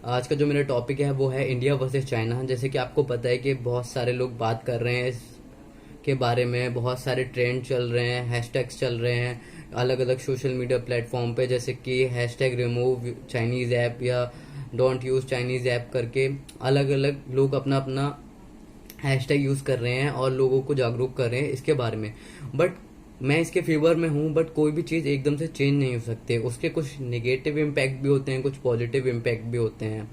आज का जो मेरा टॉपिक है वो है इंडिया वर्सेस चाइना। जैसे कि आपको पता है कि बहुत सारे लोग बात कर रहे हैं इस के बारे में, बहुत सारे ट्रेंड चल रहे हैं, हैशटैग्स चल रहे हैं अलग अलग सोशल मीडिया प्लेटफॉर्म पे, जैसे कि हैशटैग रिमूव चाइनीज ऐप या डोंट यूज चाइनीज ऐप करके अलग अलग लोग अपना अपना हैशटैग यूज कर रहे हैं और लोगों को जागरूक कर रहे हैं इसके बारे में। बट मैं इसके फेवर में हूँ, बट कोई भी चीज एकदम से चेंज नहीं हो सकती। उसके कुछ नेगेटिव इम्पैक्ट भी होते हैं, कुछ पॉजिटिव इम्पैक्ट भी होते हैं।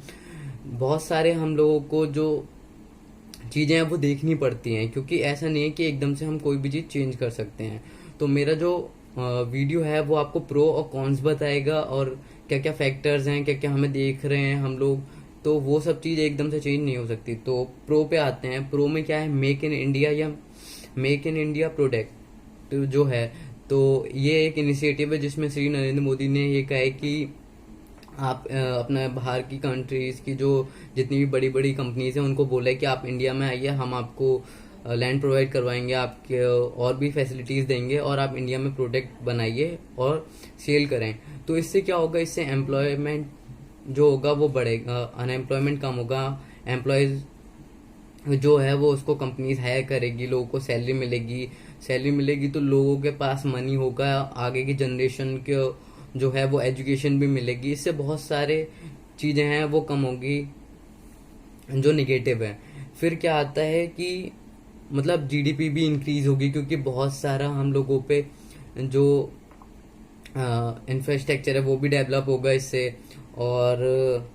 बहुत सारे हम लोगों को जो चीजें हैं वो देखनी पड़ती हैं, क्योंकि ऐसा नहीं है कि एकदम से हम कोई भी चीज चेंज कर सकते हैं। तो मेरा जो वीडियो है वो आपको प्रो और कॉन्स बताएगा, और क्या क्या फैक्टर्स हैं, क्या क्या हमें देख रहे हैं हम लोग, तो वो सब चीज एकदम से चेंज नहीं हो सकती। तो प्रो पे आते हैं। प्रो में क्या है, मेक इन इंडिया या मेक इन इंडिया प्रोडक्ट जो है। तो ये एक इनिशिएटिव है जिसमें श्री नरेंद्र मोदी ने ये कहा है कि आप अपना बाहर की कंट्रीज की जो जितनी भी बड़ी बड़ी कंपनीज हैं उनको बोला है कि आप इंडिया में आइए, हम आपको लैंड प्रोवाइड करवाएंगे, आपके और भी फैसिलिटीज देंगे, और आप इंडिया में प्रोडक्ट बनाइए और सेल करें। तो इससे क्या होगा, इससे एम्प्लॉयमेंट जो होगा वो बढ़ेगा, अनएम्प्लॉयमेंट कम होगा, एम्प्लॉयज जो है वो उसको कंपनीज हायर करेगी, लोगों को सैलरी मिलेगी। सैलरी मिलेगी तो लोगों के पास मनी होगा, आगे की जनरेशन के जो है वो एजुकेशन भी मिलेगी। इससे बहुत सारे चीजें हैं वो कम होगी जो निगेटिव है। फिर क्या आता है कि मतलब जीडीपी भी इंक्रीज होगी, क्योंकि बहुत सारा हम लोगों पे जो इंफ्रास्ट्रक्चर है वो भी डेवलप होगा इससे। और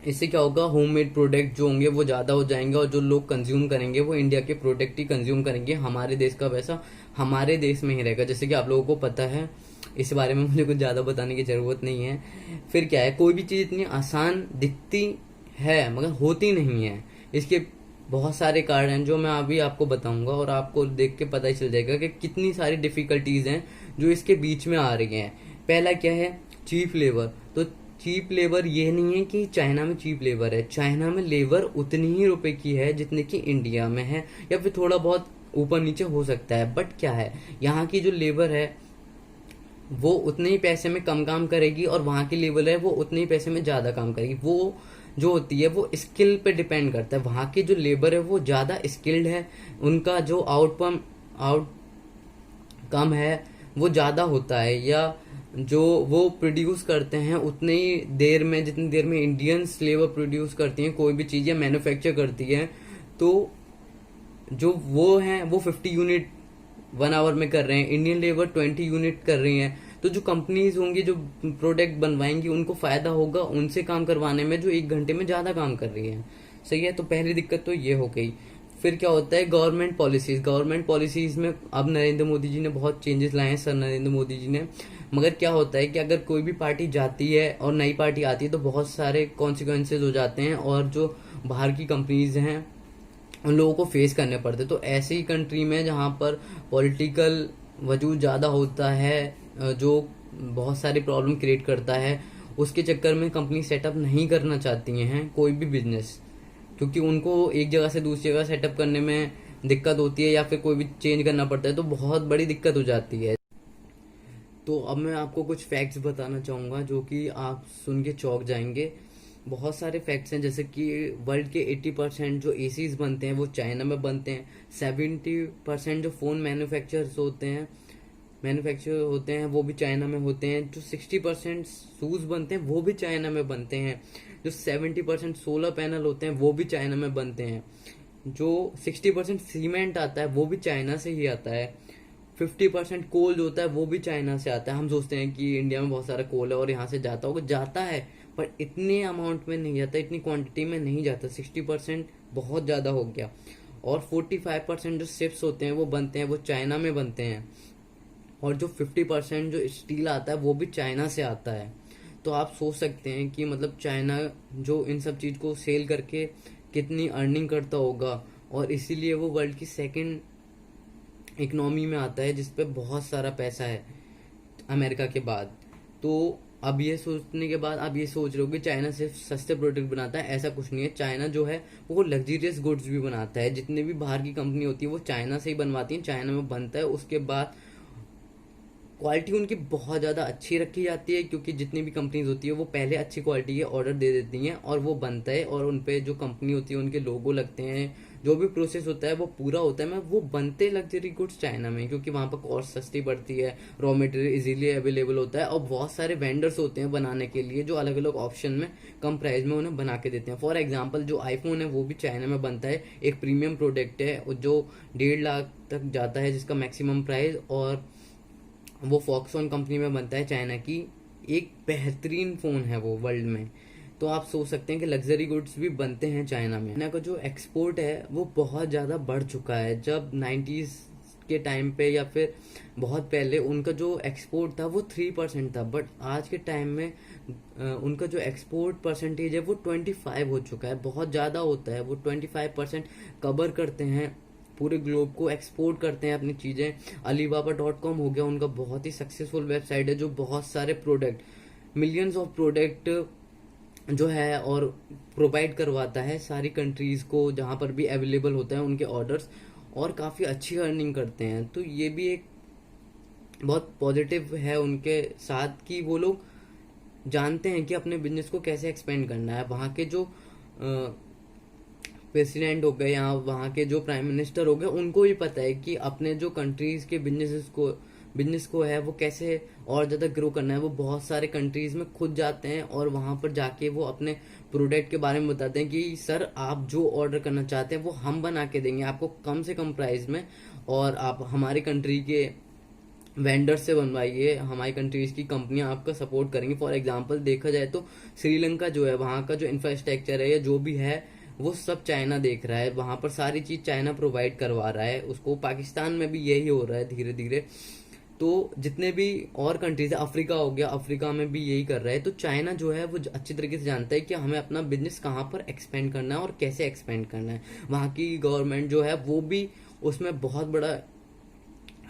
इससे क्या होगा, होममेड प्रोडक्ट जो होंगे वो ज्यादा हो जाएंगे, और जो लोग कंज्यूम करेंगे वो इंडिया के प्रोडक्ट ही कंज्यूम करेंगे। हमारे देश का पैसा हमारे देश में ही रहेगा, जैसे कि आप लोगों को पता है। इस बारे में मुझे कुछ ज्यादा बताने की जरूरत नहीं है। फिर क्या है, कोई भी चीज इतनी आसान दिखती है मगर होती नहीं है। इसके बहुत सारे कारण हैं जो मैं अभी आपको बताऊंगा, और आपको देख के पता ही चल जाएगा कि कितनी सारी डिफिकल्टीज हैं जो इसके बीच में आ रही हैं। पहला क्या है, चीप लेबर। तो चीप लेबर ये नहीं है कि चाइना में चीप लेबर है, चाइना में लेबर उतनी ही रुपए की है जितने की इंडिया में है, या फिर थोड़ा बहुत ऊपर नीचे हो सकता है। बट क्या है, यहाँ की जो लेबर है वो उतने ही पैसे में कम काम करेगी, और वहां की लेबर है वो उतने ही पैसे में ज्यादा काम करेगी। वो जो होती है वो स्किल पे डिपेंड करता है। वहां की जो लेबर है वो ज्यादा स्किल्ड है, उनका जो आउट कम है वो ज्यादा होता है, या जो वो प्रोड्यूस करते हैं उतने ही देर में जितनी देर में इंडियंस लेबर प्रोड्यूस करती हैं कोई भी चीज या मैन्युफैक्चर करती है, तो जो वो हैं वो 50 यूनिट 1 आवर में कर रहे हैं, इंडियन लेबर 20 यूनिट कर रही है। तो जो कंपनीज होंगी जो प्रोडक्ट बनवाएंगी उनको फायदा होगा उनसे काम करवाने में जो 1 घंटे में ज्यादा काम कर रही है। सही है, तो पहली दिक्कत तो ये हो गई। फिर क्या होता है, गवर्नमेंट पॉलिसीज में अब नरेंद्र मोदी जी ने बहुत चेंजेस लाए हैं, सर नरेंद्र मोदी जी ने। मगर क्या होता है कि अगर कोई भी पार्टी जाती है और नई पार्टी आती है तो बहुत सारे कॉन्सिक्वेंसेज हो जाते हैं, और जो बाहर की कंपनीज हैं उन लोगों को फेस करने पड़ते हैं। तो ऐसी कंट्री में जहाँ पर पॉलिटिकल वजूद ज़्यादा होता है, जो बहुत सारी प्रॉब्लम क्रिएट करता है, उसके चक्कर में कंपनी सेटअप नहीं करना चाहती हैं कोई भी बिजनेस, क्योंकि उनको एक जगह से दूसरी जगह सेटअप करने में दिक्कत होती है, या फिर कोई भी चेंज करना पड़ता है तो बहुत बड़ी दिक्कत हो जाती है। तो अब मैं आपको कुछ फैक्ट्स बताना चाहूंगा जो कि आप सुन के चौंक जाएंगे। बहुत सारे फैक्ट्स हैं, जैसे कि वर्ल्ड के 80% जो एसीज बनते हैं वो चाइना में बनते हैं। 70% जो फोन मैन्युफैक्चर होते हैं वो भी चाइना में होते हैं। जो 60% शूज बनते हैं वो भी चाइना में बनते हैं। जो 70% सोलर पैनल होते हैं वो भी चाइना में बनते हैं। जो 60% सीमेंट आता है वो भी चाइना से ही आता है। 50% कोल जो होता है वो भी चाइना से आता है। हम सोचते हैं कि इंडिया में बहुत सारा कोल है और यहाँ से जाता होगा, जाता है पर इतने अमाउंट में नहीं जाता, इतनी क्वांटिटी में नहीं जाता। 60% बहुत ज्यादा हो गया। और 45% जो शिप्स होते हैं वो बनते हैं वो चाइना में बनते हैं। और जो 50% जो स्टील आता है वो भी चाइना से आता है। तो आप सोच सकते हैं कि मतलब चाइना जो इन सब चीज को सेल करके कितनी अर्निंग करता होगा, और इसीलिए वो वर्ल्ड की सेकंड इकोनॉमी में आता है जिसपे बहुत सारा पैसा है अमेरिका के बाद। तो अब ये सोचने के बाद आप ये सोच रहे हो कि चाइना सिर्फ सस्ते प्रोडक्ट बनाता है, ऐसा कुछ नहीं है। चाइना जो है वो लग्जरियस गुड्स भी बनाता है। जितने भी बाहर की कंपनी होती है वो चाइना से ही बनवाती है, चाइना में बनता है, उसके बाद क्वालिटी उनकी बहुत ज़्यादा अच्छी रखी जाती है, क्योंकि जितनी भी कंपनीज होती है वो पहले अच्छी क्वालिटी के ऑर्डर दे देती हैं और वो बनता है, और उन पे जो कंपनी होती है उनके लोगो लगते हैं, जो भी प्रोसेस होता है वो पूरा होता है। मैं वो बनते लग्जरी गुड्स चाइना में, क्योंकि वहाँ पर कॉस्ट सस्ती पड़ती है, रॉ मटेरियल इजीली अवेलेबल होता है, और बहुत सारे वेंडर्स होते हैं बनाने के लिए जो अलग अलग ऑप्शन में कम प्राइस में उन्हें बना के देते हैं। फॉर एग्जाम्पल जो आईफोन है वो भी चाइना में बनता है, एक प्रीमियम प्रोडक्ट है जो 1.5 लाख तक जाता है जिसका मैक्सिमम प्राइस, और वो फॉक्सकॉन कंपनी में बनता है, चाइना की एक बेहतरीन फ़ोन है वो वर्ल्ड में। तो आप सोच सकते हैं कि लग्जरी गुड्स भी बनते हैं चाइना में। चाइना का जो एक्सपोर्ट है वो बहुत ज़्यादा बढ़ चुका है। जब 90s के टाइम पे या फिर बहुत पहले उनका जो एक्सपोर्ट था वो 3% था, बट आज के टाइम में उनका जो एक्सपोर्ट परसेंटेज है वो 25 हो चुका है। बहुत ज़्यादा होता है, वो 25% कवर करते हैं, पूरे ग्लोब को एक्सपोर्ट करते हैं अपनी चीज़ें। Alibaba.com हो गया उनका बहुत ही सक्सेसफुल वेबसाइट है जो बहुत सारे प्रोडक्ट, मिलियंस ऑफ प्रोडक्ट जो है और प्रोवाइड करवाता है सारी कंट्रीज़ को जहाँ पर भी अवेलेबल होता है उनके ऑर्डर्स, और काफ़ी अच्छी अर्निंग करते हैं। तो ये भी एक बहुत पॉजिटिव है उनके साथ कि वो लोग जानते हैं कि अपने बिजनेस को कैसे एक्सपेंड करना है। वहाँ के जो प्रेसिडेंट हो गए या वहाँ के जो प्राइम मिनिस्टर हो गए उनको भी पता है कि अपने जो कंट्रीज के बिजनेस को है वो कैसे और ज़्यादा ग्रो करना है। वो बहुत सारे कंट्रीज में खुद जाते हैं और वहाँ पर जाके वो अपने प्रोडक्ट के बारे में बताते हैं कि सर आप जो ऑर्डर करना चाहते हैं वो हम बना के देंगे आपको कम से कम प्राइस में, और आप हमारी कंट्री के वेंडर से बनवाइए, हमारी कंट्रीज की कंपनियां आपका सपोर्ट करेंगी। फॉर एग्जांपल देखा जाए तो श्रीलंका जो है वहाँ का जो इंफ्रास्ट्रक्चर है या जो भी है वो सब चाइना देख रहा है, वहाँ पर सारी चीज़ चाइना प्रोवाइड करवा रहा है उसको। पाकिस्तान में भी यही हो रहा है धीरे धीरे। तो जितने भी और कंट्रीज है, अफ्रीका हो गया, अफ्रीका में भी यही कर रहा है। तो चाइना जो है वो अच्छी तरीके से जानता है कि हमें अपना बिजनेस कहाँ पर एक्सपेंड करना है और कैसे एक्सपेंड करना है। वहाँ की गवर्नमेंट जो है वो भी उसमें बहुत बड़ा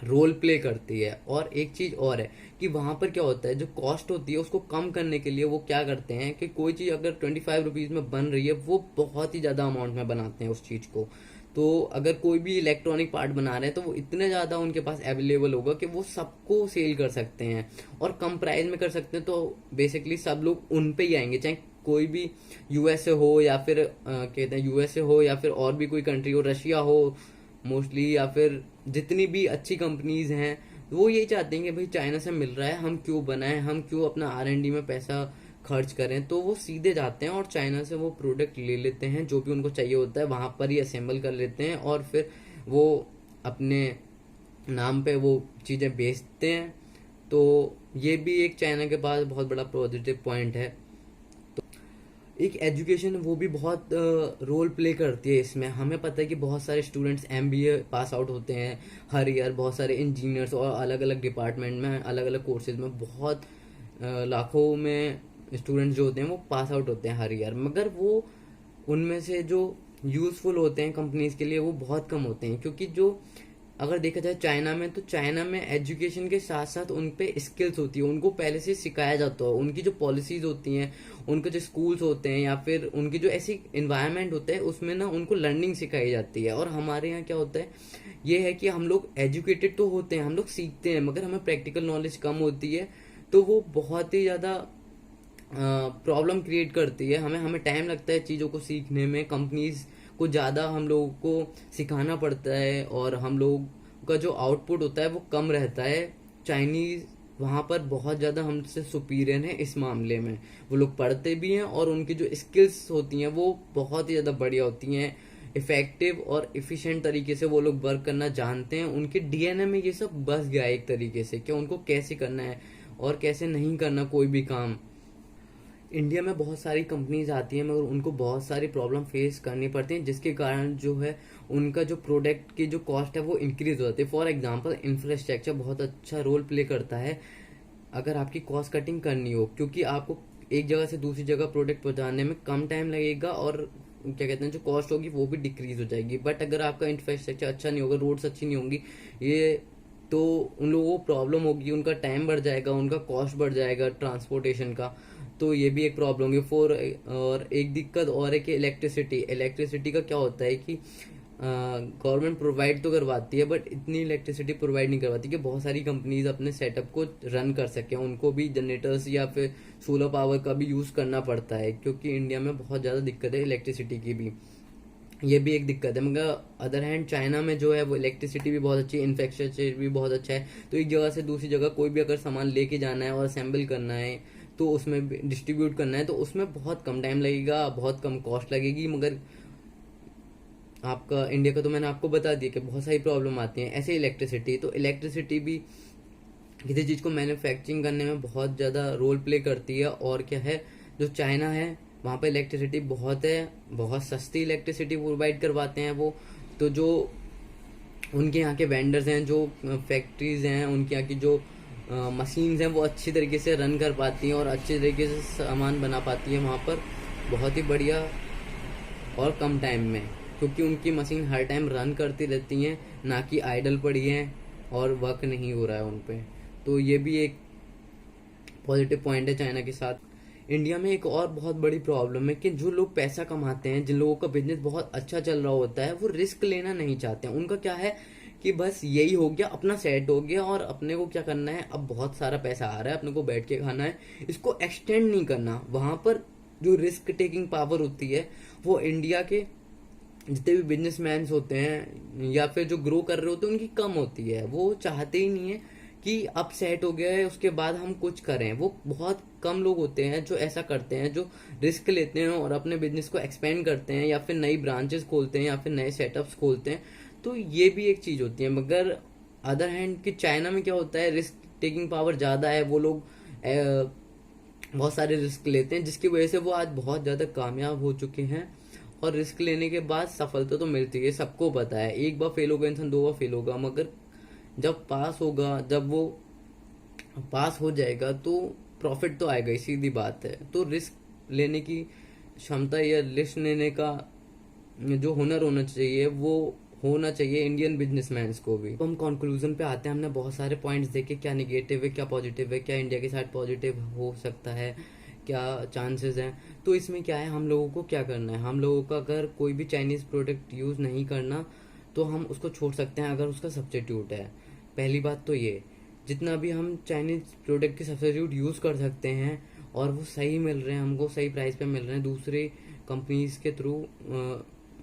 रोल प्ले करती है। और एक चीज और है कि वहां पर क्या होता है, जो कॉस्ट होती है उसको कम करने के लिए वो क्या करते हैं कि कोई चीज अगर 25 रुपीज में बन रही है वो बहुत ही ज्यादा अमाउंट में बनाते हैं उस चीज को। तो अगर कोई भी इलेक्ट्रॉनिक पार्ट बना रहे हैं तो वो इतने ज्यादा उनके पास अवेलेबल होगा कि वो सबको सेल कर सकते हैं और कम प्राइस में कर सकते हैं। तो बेसिकली सब लोग उन पे ही आएंगे, चाहे कोई भी यूएसए हो या फिर कहते हैं यूएसए हो या फिर और भी कोई कंट्री हो, रशिया हो मोस्टली, या फिर जितनी भी अच्छी कंपनीज हैं वो यही चाहते हैं कि भाई चाइना से मिल रहा है हम क्यों बनाएं, हम क्यों अपना R&D में पैसा खर्च करें। तो वो सीधे जाते हैं और चाइना से वो प्रोडक्ट ले लेते हैं जो भी उनको चाहिए होता है, वहां पर ही असेंबल कर लेते हैं और फिर वो अपने नाम पे वो चीज़ें बेचते हैं। तो ये भी एक चाइना के पास बहुत बड़ा पॉजिटिव पॉइंट है। एक एजुकेशन वो भी बहुत रोल प्ले करती है इसमें। हमें पता है कि बहुत सारे स्टूडेंट्स MBA पास आउट होते हैं हर ईयर, बहुत सारे इंजीनियर्स और अलग अलग डिपार्टमेंट में अलग अलग कोर्सेज में बहुत लाखों में स्टूडेंट्स जो होते हैं वो पास आउट होते हैं हर ईयर, मगर वो उनमें से जो यूजफुल होते हैं कंपनीज के लिए वो बहुत कम होते हैं। क्योंकि जो अगर देखा जाए चाइना में, तो चाइना में एजुकेशन के साथ साथ उन पे स्किल्स होती है, उनको पहले से सिखाया जाता है। उनकी जो पॉलिसीज होती हैं, उनके जो स्कूल्स होते हैं या फिर उनकी जो ऐसी इन्वायरमेंट होता है उसमें ना उनको लर्निंग सिखाई जाती है। और हमारे यहाँ क्या होता है ये है कि हम लोग एजुकेटेड तो होते हैं, हम लोग सीखते हैं, मगर हमें प्रैक्टिकल नॉलेज कम होती है। तो वो बहुत ही ज़्यादा प्रॉब्लम क्रिएट करती है। हमें हमें टाइम लगता है चीज़ों को सीखने में, कंपनीज को ज़्यादा हम लोगों को सिखाना पड़ता है और हम लोग का जो आउटपुट होता है वो कम रहता है। चाइनीज़ वहाँ पर बहुत ज़्यादा हमसे सुपीरियर है इस मामले में। वो लोग पढ़ते भी हैं और उनकी जो स्किल्स होती हैं वो बहुत ही ज़्यादा बढ़िया होती हैं। इफेक्टिव और इफ़िशिएंट तरीके से वो लोग वर्क करना जानते हैं। उनके DNA में ये सब बस गया है एक तरीके से कि उनको कैसे करना है और कैसे नहीं करना कोई भी काम। इंडिया में बहुत सारी कंपनीज आती हैं मगर उनको बहुत सारी प्रॉब्लम फेस करनी पड़ती हैं, जिसके कारण जो है उनका जो प्रोडक्ट की जो कॉस्ट है वो इंक्रीज हो जाती है। फॉर एग्जांपल इंफ्रास्ट्रक्चर बहुत अच्छा रोल प्ले करता है अगर आपकी कॉस्ट कटिंग करनी हो, क्योंकि आपको एक जगह से दूसरी जगह प्रोडक्ट पहुंचाने में कम टाइम लगेगा और क्या कहते हैं जो कॉस्ट होगी वो भी डिक्रीज हो जाएगी। बट अगर आपका इंफ्रास्ट्रक्चर अच्छा नहीं होगा, रोड्स अच्छी नहीं होंगी, ये तो उन लोगों को प्रॉब्लम होगी, उनका टाइम बढ़ जाएगा, उनका कॉस्ट बढ़ जाएगा ट्रांसपोर्टेशन का। तो ये भी एक प्रॉब्लम है। और एक दिक्कत और है कि इलेक्ट्रिसिटी का क्या होता है कि गवर्नमेंट प्रोवाइड तो करवाती है बट इतनी इलेक्ट्रिसिटी प्रोवाइड नहीं करवाती कि बहुत सारी कंपनीज अपने सेटअप को रन कर सकें। उनको भी जनरेटर्स या फिर सोलर पावर का भी यूज करना पड़ता है, क्योंकि इंडिया में बहुत ज्यादा दिक्कत है इलेक्ट्रिसिटी की भी। ये भी एक दिक्कत है। मगर अदर हैंड चाइना में जो है वो इलेक्ट्रिसिटी भी बहुत अच्छी है, इंफ्रास्ट्रक्चर भी बहुत अच्छा है। तो एक जगह से दूसरी जगह कोई भी अगर सामान लेके जाना है और असेंबल करना है तो उसमें डिस्ट्रीब्यूट करना है तो उसमें बहुत कम टाइम लगेगा, बहुत कम कॉस्ट लगेगी। मगर आपका इंडिया का तो मैंने आपको बता दिया कि बहुत सारी प्रॉब्लम आती हैं। ऐसे इलेक्ट्रिसिटी, तो इलेक्ट्रिसिटी भी किसी चीज़ को मैन्युफैक्चरिंग करने में बहुत ज़्यादा रोल प्ले करती है। और क्या है, जो चाइना है वहाँ पर इलेक्ट्रिसिटी बहुत है, बहुत सस्ती इलेक्ट्रिसिटी प्रोवाइड करवाते हैं वो। तो जो उनके यहाँ के वेंडर्स हैं, जो फैक्ट्रीज हैं, उनके यहाँ की जो मशीन्स हैं वो अच्छी तरीके से रन कर पाती हैं और अच्छे तरीके से सामान बना पाती है वहाँ पर बहुत ही बढ़िया और कम टाइम में, क्योंकि उनकी मशीन हर टाइम रन करती रहती हैं, ना कि आइडल पड़ी हैं और वर्क नहीं हो रहा है उन पे। तो ये भी एक पॉजिटिव पॉइंट है चाइना के साथ। इंडिया में एक और बहुत बड़ी प्रॉब्लम है कि जो लोग पैसा कमाते हैं, जिन लोगों का बिजनेस बहुत अच्छा चल रहा होता है, वो रिस्क लेना नहीं चाहते हैं। उनका क्या है कि बस यही हो गया, अपना सेट हो गया और अपने को क्या करना है, अब बहुत सारा पैसा आ रहा है, अपने को बैठ के खाना है, इसको एक्सटेंड नहीं करना। वहां पर जो रिस्क टेकिंग पावर होती है वो इंडिया के जितने भी बिजनेसमैन होते हैं या फिर जो ग्रो कर रहे होते हैं उनकी कम होती है। वो चाहते ही नहीं है कि अब सेट हो गया है उसके बाद हम कुछ करें। वो बहुत कम लोग होते हैं जो ऐसा करते हैं, जो रिस्क लेते हैं और अपने बिजनेस को एक्सपेंड करते हैं या फिर नई ब्रांचेस खोलते हैं या फिर नए सेटअप्स खोलते हैं। तो ये भी एक चीज होती है। मगर अदर हैंड कि चाइना में क्या होता है, रिस्क टेकिंग पावर ज्यादा है, वो लोग बहुत सारे रिस्क लेते हैं, जिसकी वजह से वो आज बहुत ज्यादा कामयाब हो चुके हैं। और रिस्क लेने के बाद सफलता तो मिलती है, सबको पता है। एक बार फेल होगा इंसान, 2 बार फेल होगा, मगर जब पास होगा, जब वो पास हो जाएगा तो प्रॉफिट तो आएगा ही, सीधी बात है। तो रिस्क लेने की क्षमता या रिस्क लेने का जो हुनर होना चाहिए वो होना चाहिए इंडियन बिजनेसमैन को भी। तो हम कंक्लूजन पे आते हैं। हमने बहुत सारे पॉइंट्स देखे, क्या नेगेटिव है, क्या पॉजिटिव है, क्या इंडिया के साथ पॉजिटिव हो सकता है, क्या चांसेस हैं। तो इसमें क्या है, हम लोगों को क्या करना है, हम लोगों का अगर कोई भी चाइनीज प्रोडक्ट यूज नहीं करना तो हम उसको छोड़ सकते हैं अगर उसका सब्स्टिट्यूट है। पहली बात तो ये, जितना भी हम चाइनीज प्रोडक्ट के सब्स्टिट्यूट यूज कर सकते हैं और वो सही मिल रहे हैं, हमको सही प्राइस पे मिल रहे हैं दूसरे कंपनीज के थ्रू,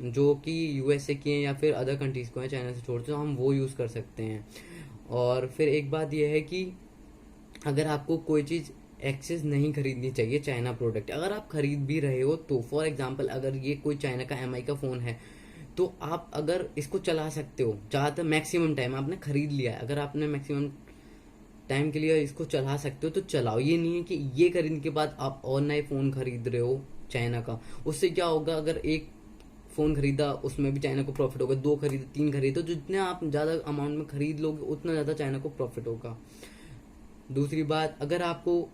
जो कि यूएसए की हैं या फिर अदर कंट्रीज को हैं चाइना से छोड़, तो हम वो यूज कर सकते हैं। और फिर एक बात यह है कि अगर आपको कोई चीज एक्सेस नहीं खरीदनी चाहिए चाइना प्रोडक्ट, अगर आप खरीद भी रहे हो तो फॉर एग्जांपल अगर ये कोई चाइना का एमआई का फोन है तो आप अगर इसको चला सकते हो ज़्यादातर मैक्सिमम टाइम, आपने खरीद लिया है, अगर आपने मैक्सिमम टाइम के लिए इसको चला सकते हो तो चलाओ। ये नहीं है कि ये खरीदने के बाद आप और नए फ़ोन खरीद रहे हो चाइना का। उससे क्या होगा, अगर एक फ़ोन खरीदा उसमें भी चाइना को प्रॉफिट होगा, 2 खरीदे, 3 खरीदे, तो जितने आप ज़्यादा अमाउंट में खरीद लोगे उतना ज़्यादा चाइना को प्रॉफिट होगा। दूसरी बात, अगर आपको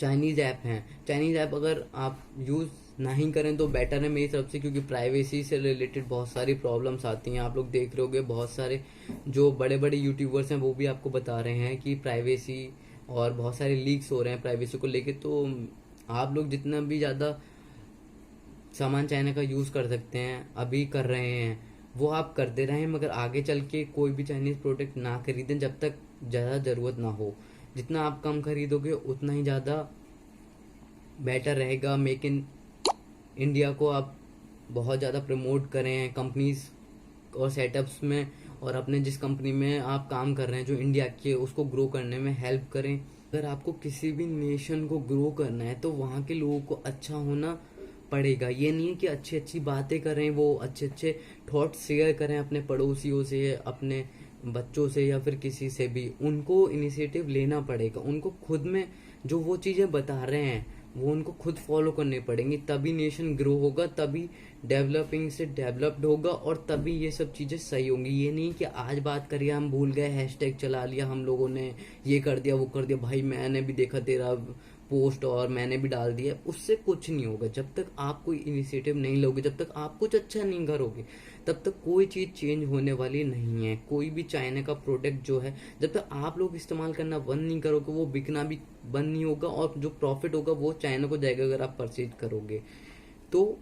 चाइनीज ऐप हैं, चाइनीज ऐप अगर आप यूज़ नहीं करें तो बेटर है मेरी तरफ से, क्योंकि प्राइवेसी से रिलेटेड बहुत सारी प्रॉब्लम्स आती हैं। आप लोग देख रहे होगे बहुत सारे जो बड़े बड़े यूट्यूबर्स हैं वो भी आपको बता रहे हैं कि प्राइवेसी और बहुत सारे लीक्स हो रहे हैं प्राइवेसी को लेके। तो आप लोग जितना भी ज़्यादा सामान चाइना का यूज़ कर सकते हैं, अभी कर रहे हैं, वो आप करते रहें, मगर आगे चल के कोई भी चाइनीज प्रोडक्ट ना खरीदें जब तक ज़्यादा ज़रूरत ना हो। जितना आप कम खरीदोगे उतना ही ज़्यादा बेटर रहेगा। मेक इन इंडिया को आप बहुत ज़्यादा प्रमोट करें कंपनीज और सेटअप्स में, और अपने जिस कंपनी में आप काम कर रहे हैं जो इंडिया की है उसको ग्रो करने में हेल्प करें। अगर आपको किसी भी नेशन को ग्रो करना है तो वहाँ के लोगों को अच्छा होना पड़ेगा। ये नहीं है कि अच्छी अच्छी बातें करें, वो अच्छे अच्छे थॉट्स शेयर करें अपने पड़ोसियों से, अपने बच्चों से या फिर किसी से भी। उनको इनिशिएटिव लेना पड़ेगा, उनको खुद में जो वो चीज़ें बता रहे हैं वो उनको खुद फॉलो करने पड़ेंगी, तभी नेशन ग्रो होगा, तभी डेवलपिंग से डेवलप्ड होगा और तभी ये सब चीज़ें सही होंगी। ये नहीं कि आज बात करिए हम भूल गए, हैशटैग चला लिया हम लोगों ने, ये कर दिया वो कर दिया, भाई मैंने भी देखा तेरा पोस्ट और मैंने भी डाल दिया, उससे कुछ नहीं होगा। जब तक आप कोई इनिशिएटिव नहीं लोगे, जब तक आप कुछ अच्छा नहीं करोगे, तब तक कोई चीज़ चेंज होने वाली नहीं है। कोई भी चाइना का प्रोडक्ट जो है जब तक आप लोग इस्तेमाल करना बंद नहीं करोगे वो बिकना भी बंद नहीं होगा, और जो प्रॉफिट होगा वो चाइना को जाएगा अगर आप परचेज करोगे। तो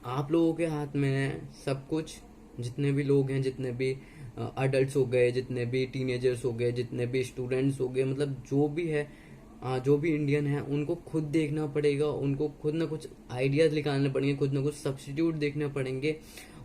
आप लोगों के हाथ में है सब कुछ। जितने भी लोग हैं, जितने भी अडल्ट हो गए, जितने भी टीनेजर्स हो गए, जितने भी स्टूडेंट्स हो गए, मतलब जो भी है, जो भी इंडियन है, उनको खुद देखना पड़ेगा, उनको खुद ना कुछ आइडियाज निकालने पड़ेंगे, खुद ना कुछ सब्स्टिट्यूट देखने पड़ेंगे,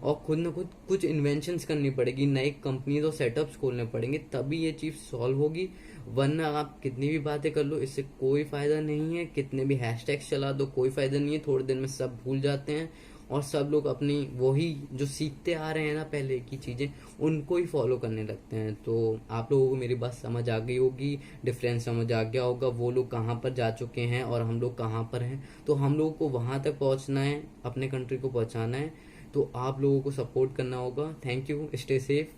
और खुद ना खुद कुछ इन्वेंशंस करनी पड़ेगी, नई कंपनीज और सेटअप्स खोलने पड़ेंगे, तभी ये चीज सॉल्व होगी। वरना आप कितनी भी बातें कर लो, इससे कोई फायदा नहीं है। कितने भी हैशटैग्स चला दो, कोई फायदा नहीं है। थोड़े दिन में सब भूल जाते हैं और सब लोग अपनी वही जो सीखते आ रहे हैं ना पहले की चीजें, उनको ही फॉलो करने लगते हैं। तो आप लोगों को मेरी बात समझ आ गई होगी, डिफरेंस समझ आ गया होगा, वो लोग कहाँ पर जा चुके हैं और हम लोग कहाँ पर हैं। तो हम लोगों को वहां तक पहुंचना है, अपने कंट्री को पहुंचाना है, तो आप लोगों को सपोर्ट करना होगा। Thank you, stay safe.